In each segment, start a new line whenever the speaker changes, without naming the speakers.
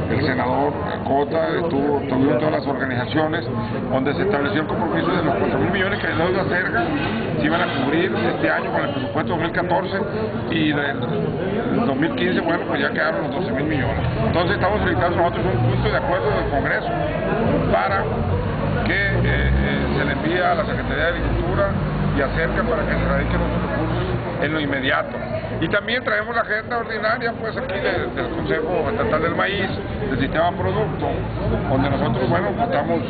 el senador Cota, tuvieron todas las organizaciones, donde se estableció el compromiso de los 4.000 millones que deuda cerca se iban a cubrir este año con el presupuesto 2014 y del 2015, bueno, pues ya quedaron los 12.000 millones. Entonces estamos solicitando nosotros un punto de acuerdo del Congreso para que se le envíe a la Secretaría de Agricultura y a Cerca para que se radiquen los recursos en lo inmediato. Y también traemos la agenda ordinaria, pues aquí del Consejo Estatal del Maíz, del Sistema Producto, donde nosotros, bueno, estamos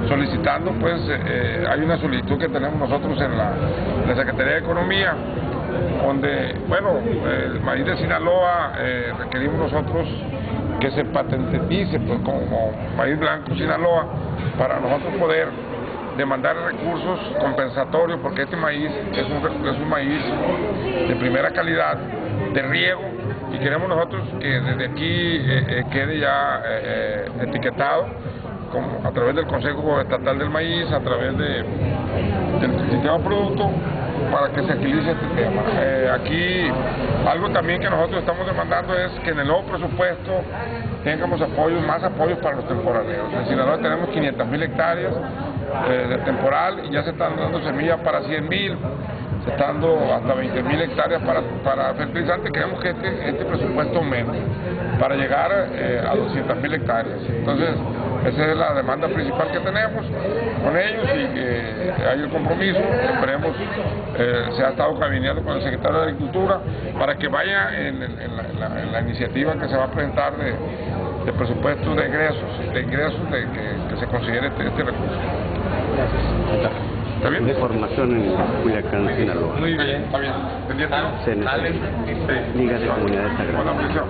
solicitando, pues, hay una solicitud que tenemos nosotros en la Secretaría de Economía, donde, bueno, el maíz de Sinaloa requerimos nosotros que se patentice, pues, como maíz blanco Sinaloa, para nosotros poder demandar recursos compensatorios, porque este maíz es un maíz de primera calidad, de riego, y queremos nosotros que desde aquí quede ya etiquetado a través del Consejo Estatal del Maíz, a través del Sistema Producto, para que se agilice este tema. Aquí algo también que nosotros estamos demandando es que en el nuevo presupuesto tengamos más apoyos para los temporaleros. En Sinaloa tenemos 500.000 hectáreas de temporal y ya se están dando semillas para 100.000, se están dando hasta 20.000 hectáreas para fertilizantes. Queremos que este presupuesto aumente para llegar a 200.000 hectáreas. Entonces, esa es la demanda principal que tenemos con ellos y hay el compromiso. Esperemos, se ha estado cabildeando con el secretario de Agricultura para que vaya en la iniciativa que se va a presentar de presupuesto de ingresos que se considere este recurso. ¿Está bien?
De formación en Culiacán, Sinaloa.
Muy bien, está bien. ¿Pendiente?
CNC. Liga de Comunidades Agrarias.